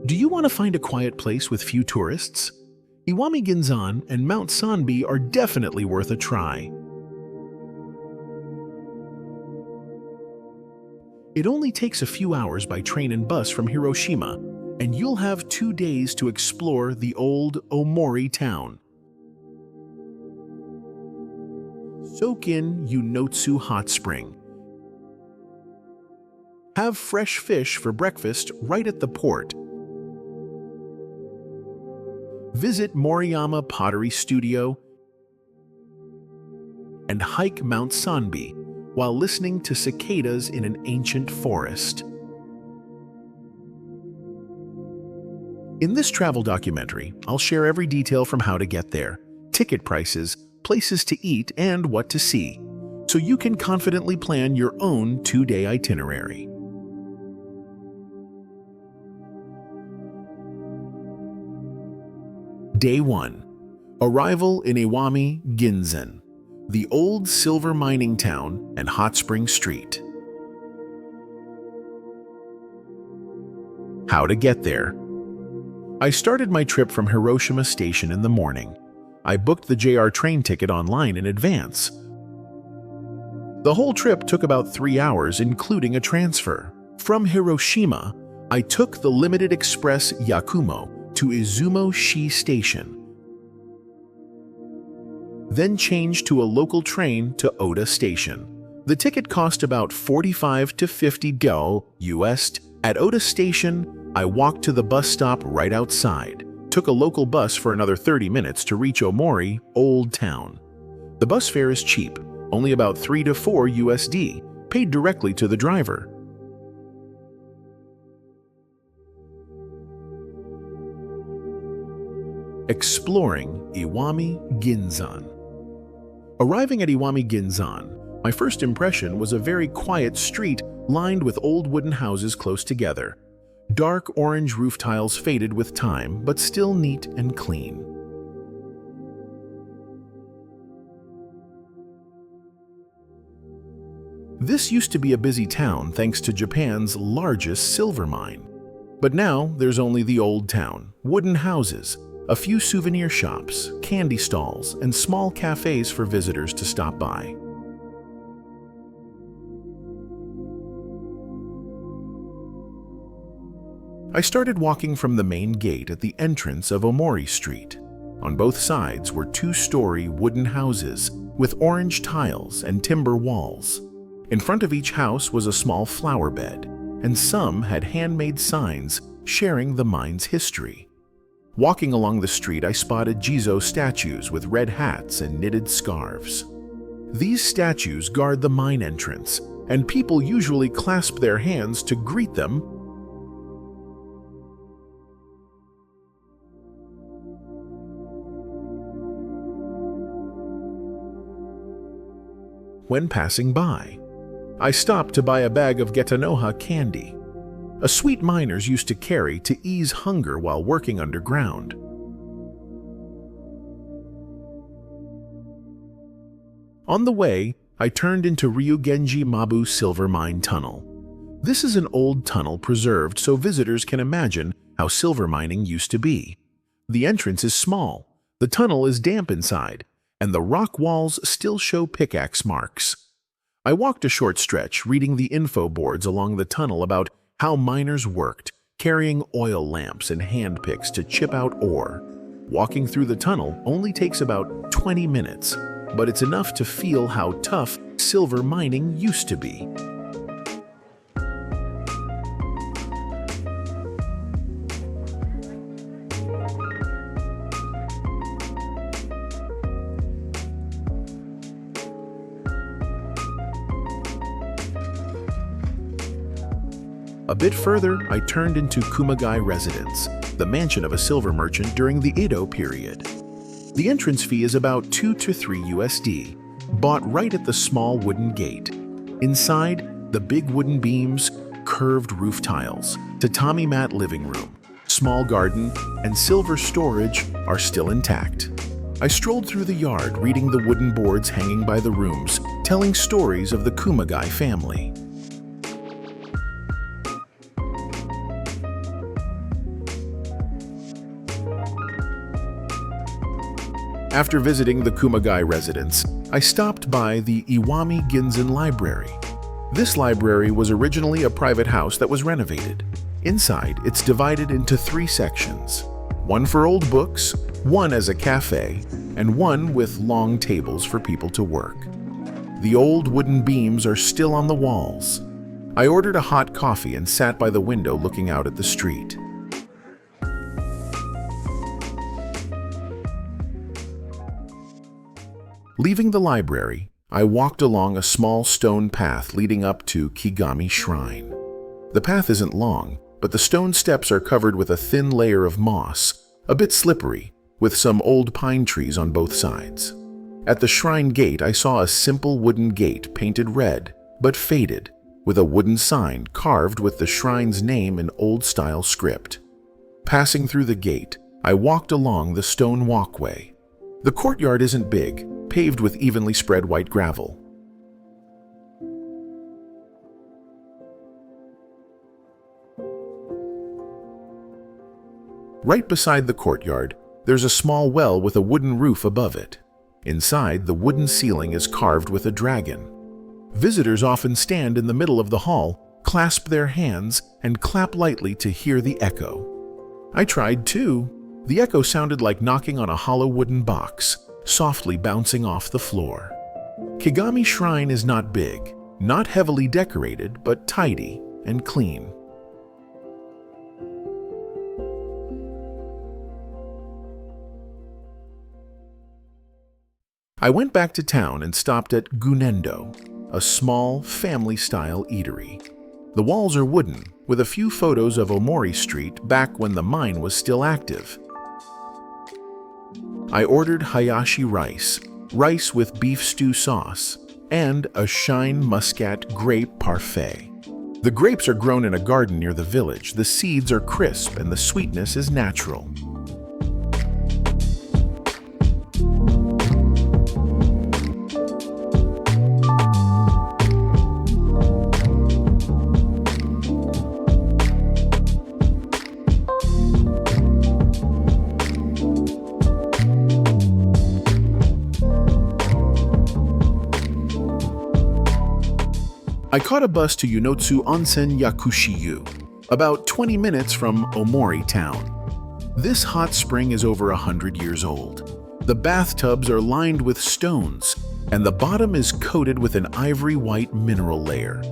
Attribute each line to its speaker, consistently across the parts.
Speaker 1: Do you want to find a quiet place with few tourists? Iwami Ginzan and Mount Sanbe are definitely worth a try. It only takes a few hours by train and bus from Hiroshima, and you'll have 2 days to explore the old Omori town. Soak in Yunotsu hot spring. Have fresh fish for breakfast right at the port. Visit Moriyama Pottery Studio and hike Mount Sanbe while listening to cicadas in an ancient forest. In this travel documentary, I'll share every detail from how to get there, ticket prices, places to eat, and what to see, so you can confidently plan your own 2-day itinerary. Day 1. Arrival in Iwami Ginzan, the old silver mining town and hot spring street. How to get there. I started my trip from Hiroshima Station in the morning. I booked the JR train ticket online in advance. The whole trip took about 3 hours, including a transfer. From Hiroshima, I took the limited express Yakumo to Izumo-shi Station, then changed to a local train to Oda Station. The ticket cost about 45 to 50 go US. At Oda Station, I walked to the bus stop right outside, took a local bus for another 30 minutes to reach Omori, Old Town. The bus fare is cheap, only about 3 to 4 USD, paid directly to the driver. Exploring Iwami Ginzan. Arriving at Iwami Ginzan, my first impression was a very quiet street lined with old wooden houses close together. Dark orange roof tiles faded with time, but still neat and clean. This used to be a busy town thanks to Japan's largest silver mine. But now there's only the old town, wooden houses, a few souvenir shops, candy stalls, and small cafes for visitors to stop by. I started walking from the main gate at the entrance of Omori Street. On both sides were 2-story wooden houses with orange tiles and timber walls. In front of each house was a small flower bed, and some had handmade signs sharing the mine's history. Walking along the street, I spotted Jizo statues with red hats and knitted scarves. These statues guard the mine entrance, and people usually clasp their hands to greet them. When passing by, I stopped to buy a bag of Getanoha candy, a sweet miners used to carry to ease hunger while working underground. On the way, I turned into Ryugenji Mabu Silver Mine Tunnel. This is an old tunnel preserved so visitors can imagine how silver mining used to be. The entrance is small, the tunnel is damp inside, and the rock walls still show pickaxe marks. I walked a short stretch reading the info boards along the tunnel about how miners worked, carrying oil lamps and hand picks to chip out ore. Walking through the tunnel only takes about 20 minutes, but it's enough to feel how tough silver mining used to be. A bit further, I turned into Kumagai Residence, the mansion of a silver merchant during the Edo period. The entrance fee is about 2 to 3 USD, bought right at the small wooden gate. Inside, the big wooden beams, curved roof tiles, tatami mat living room, small garden, and silver storage are still intact. I strolled through the yard reading the wooden boards hanging by the rooms, telling stories of the Kumagai family. After visiting the Kumagai residence, I stopped by the Iwami Ginzan library. This library was originally a private house that was renovated. Inside, it's divided into 3 sections. One for old books, one as a cafe, and one with long tables for people to work. The old wooden beams are still on the walls. I ordered a hot coffee and sat by the window looking out at the street. Leaving the library, I walked along a small stone path leading up to Kigami Shrine. The path isn't long, but the stone steps are covered with a thin layer of moss, a bit slippery, with some old pine trees on both sides. At the shrine gate, I saw a simple wooden gate painted red, but faded, with a wooden sign carved with the shrine's name in old-style script. Passing through the gate, I walked along the stone walkway. The courtyard isn't big, paved with evenly spread white gravel. Right beside the courtyard, there's a small well with a wooden roof above it. Inside, the wooden ceiling is carved with a dragon. Visitors often stand in the middle of the hall, clasp their hands, and clap lightly to hear the echo. I tried too. The echo sounded like knocking on a hollow wooden box, softly bouncing off the floor. Kigami Shrine is not big, not heavily decorated, but tidy and clean. I went back to town and stopped at Gunendo, a small, family-style eatery. The walls are wooden, with a few photos of Omori Street back when the mine was still active. I ordered hayashi rice with beef stew sauce, and a Shine Muscat grape parfait. The grapes are grown in a garden near the village. The seeds are crisp and the sweetness is natural. I caught a bus to Yunotsu Onsen Yakushiyu, about 20 minutes from Omori town. This hot spring is over 100 years old. The bathtubs are lined with stones, and the bottom is coated with an ivory white mineral layer.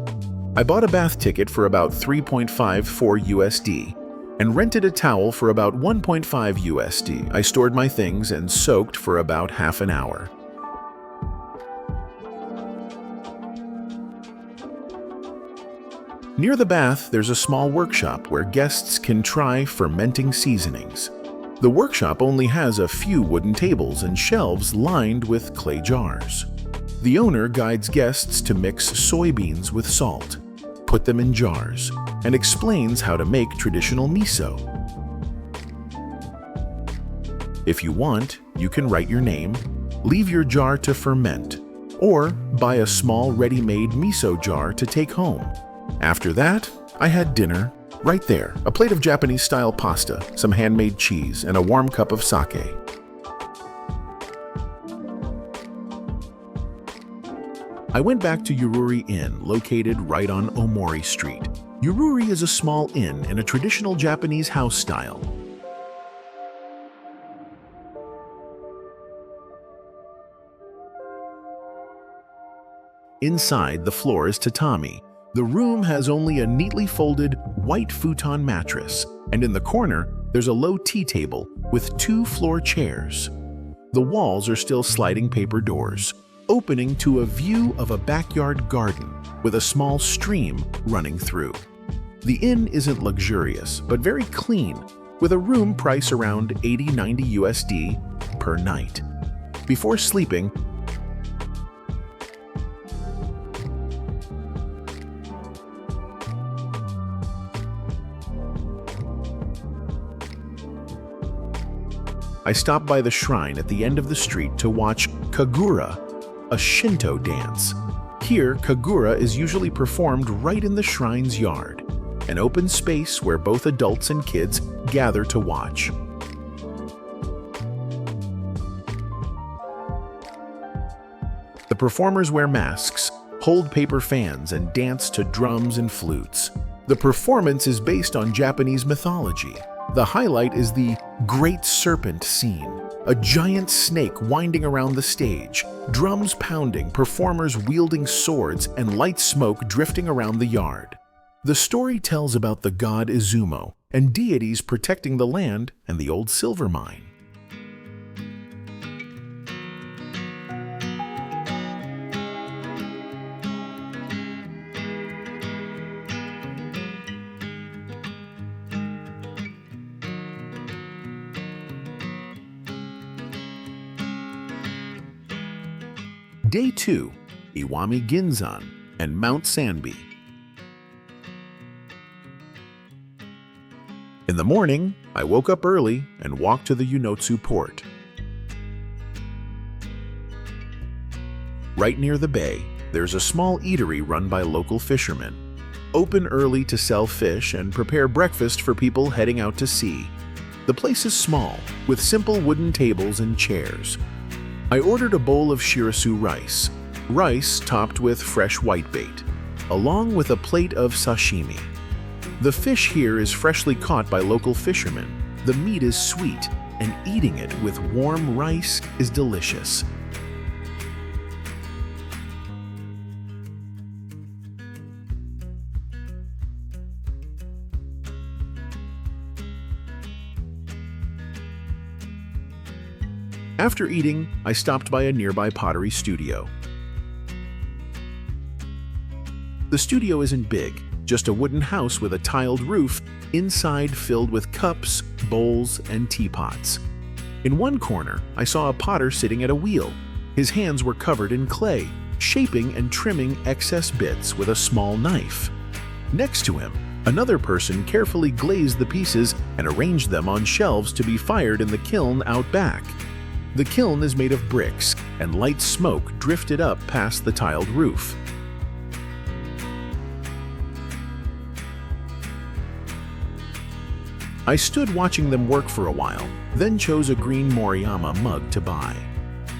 Speaker 1: I bought a bath ticket for about $3.54 USD and rented a towel for about $1.5 USD. I stored my things and soaked for about half an hour. Near the bath, there's a small workshop where guests can try fermenting seasonings. The workshop only has a few wooden tables and shelves lined with clay jars. The owner guides guests to mix soybeans with salt, put them in jars, and explains how to make traditional miso. If you want, you can write your name, leave your jar to ferment, or buy a small ready-made miso jar to take home. After that, I had dinner right there, a plate of Japanese-style pasta, some handmade cheese, and a warm cup of sake. I went back to Yururi Inn, located right on Omori Street. Yururi is a small inn in a traditional Japanese house style. Inside, the floor is tatami. The room has only a neatly folded white futon mattress, and in the corner, there's a low tea table with 2 floor chairs. The walls are still sliding paper doors, opening to a view of a backyard garden with a small stream running through. The inn isn't luxurious, but very clean, with a room price around $80–90 USD per night. Before sleeping, I stopped by the shrine at the end of the street to watch Kagura, a Shinto dance. Here, Kagura is usually performed right in the shrine's yard, an open space where both adults and kids gather to watch. The performers wear masks, hold paper fans, and dance to drums and flutes. The performance is based on Japanese mythology. The highlight is the Great Serpent scene, a giant snake winding around the stage, drums pounding, performers wielding swords, and light smoke drifting around the yard. The story tells about the god Izumo and deities protecting the land and the old silver mine. Day 2, Iwami Ginzan and Mt. Sanbe. In the morning, I woke up early and walked to the Yunotsu port. Right near the bay, there's a small eatery run by local fishermen, open early to sell fish and prepare breakfast for people heading out to sea. The place is small, with simple wooden tables and chairs. I ordered a bowl of shirasu rice topped with fresh whitebait, along with a plate of sashimi. The fish here is freshly caught by local fishermen. The meat is sweet, and eating it with warm rice is delicious. After eating, I stopped by a nearby pottery studio. The studio isn't big, just a wooden house with a tiled roof, inside filled with cups, bowls, and teapots. In one corner, I saw a potter sitting at a wheel. His hands were covered in clay, shaping and trimming excess bits with a small knife. Next to him, another person carefully glazed the pieces and arranged them on shelves to be fired in the kiln out back. The kiln is made of bricks, and light smoke drifted up past the tiled roof. I stood watching them work for a while, then chose a green Moriyama mug to buy.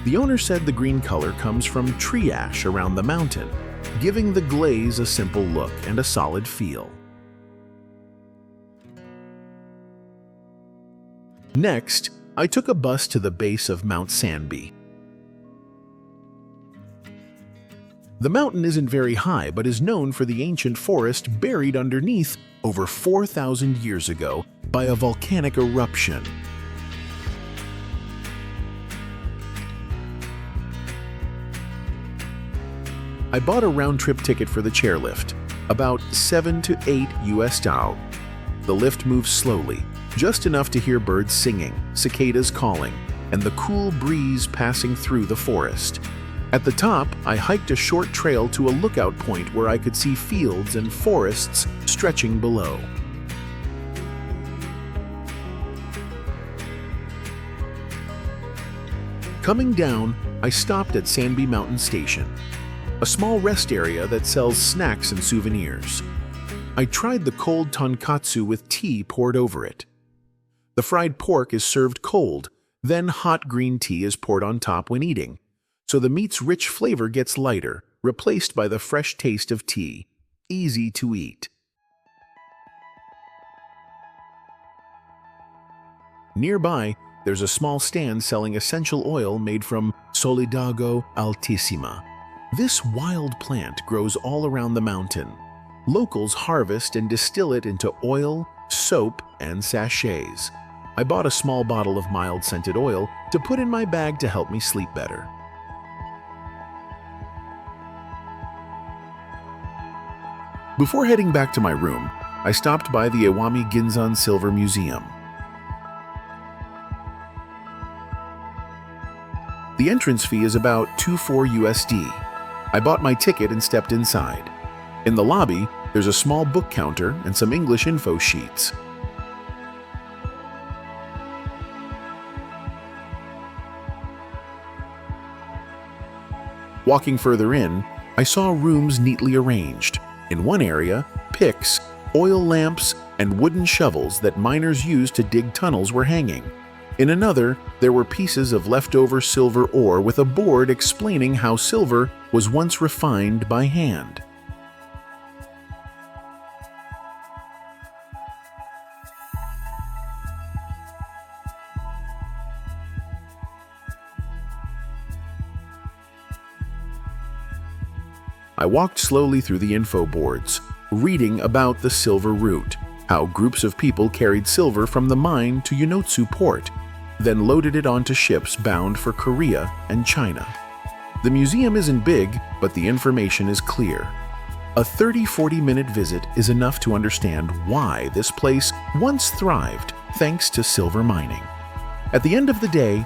Speaker 1: The owner said the green color comes from tree ash around the mountain, giving the glaze a simple look and a solid feel. Next, I took a bus to the base of Mt. Sanbe. The mountain isn't very high, but is known for the ancient forest buried underneath over 4,000 years ago by a volcanic eruption. I bought a round-trip ticket for the chairlift, about $7 to $8. The lift moves slowly, just enough to hear birds singing, cicadas calling, and the cool breeze passing through the forest. At the top, I hiked a short trail to a lookout point where I could see fields and forests stretching below. Coming down, I stopped at Sanbe Mountain Station, a small rest area that sells snacks and souvenirs. I tried the cold tonkatsu with tea poured over it. The fried pork is served cold, then hot green tea is poured on top when eating, so the meat's rich flavor gets lighter, replaced by the fresh taste of tea. Easy to eat. Nearby, there's a small stand selling essential oil made from Solidago altissima. This wild plant grows all around the mountain. Locals harvest and distill it into oil, soap, and sachets. I bought a small bottle of mild scented oil to put in my bag to help me sleep better. Before heading back to my room, I stopped by the Iwami Ginzan Silver Museum. The entrance fee is about $2.4. I bought my ticket and stepped inside. In the lobby, there's a small book counter and some English info sheets. Walking further in, I saw rooms neatly arranged. In one area, picks, oil lamps, and wooden shovels that miners used to dig tunnels were hanging. In another, there were pieces of leftover silver ore with a board explaining how silver was once refined by hand. I walked slowly through the info boards, reading about the silver route, how groups of people carried silver from the mine to Yunotsu port, then loaded it onto ships bound for Korea and China. The museum isn't big, but the information is clear. A 30-40 minute visit is enough to understand why this place once thrived thanks to silver mining. At the end of the day,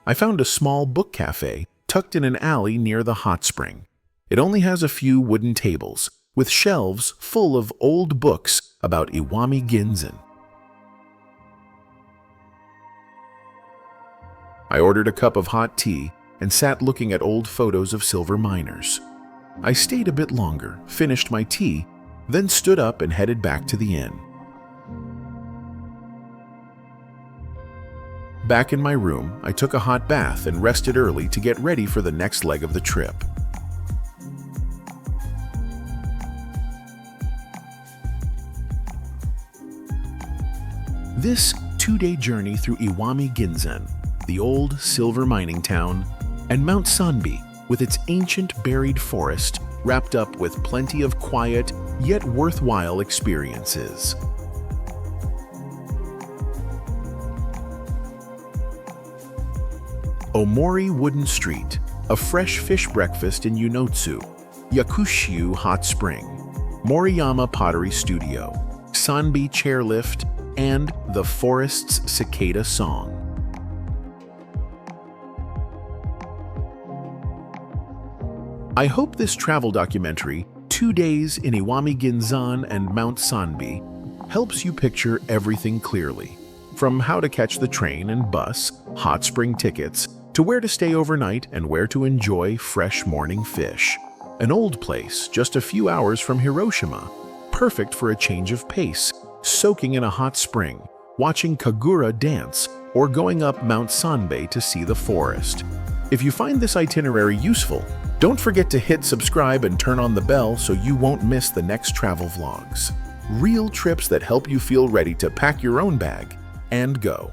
Speaker 1: I found a small book cafe tucked in an alley near the hot spring. It only has a few wooden tables, with shelves full of old books about Iwami Ginzan. I ordered a cup of hot tea and sat looking at old photos of silver miners. I stayed a bit longer, finished my tea, then stood up and headed back to the inn. Back in my room, I took a hot bath and rested early to get ready for the next leg of the trip. This 2-day journey through Iwami Ginzan, the old silver mining town, and Mount Sanbe, with its ancient buried forest, wrapped up with plenty of quiet yet worthwhile experiences. Omori Wooden Street, a fresh fish breakfast in Yunotsu, Yakushiu Hot Spring, Moriyama Pottery Studio, Sanbe Chairlift, and the forest's cicada song. I hope this travel documentary, 2 days in Iwami Ginzan and Mount Sanbe, helps you picture everything clearly, from how to catch the train and bus, hot spring tickets, to where to stay overnight and where to enjoy fresh morning fish. An old place just a few hours from Hiroshima, perfect for a change of pace, soaking in a hot spring, watching Kagura dance, or going up Mount Sanbe to see the forest. If you find this itinerary useful, don't forget to hit subscribe and turn on the bell so you won't miss the next travel vlogs. Real trips that help you feel ready to pack your own bag and go.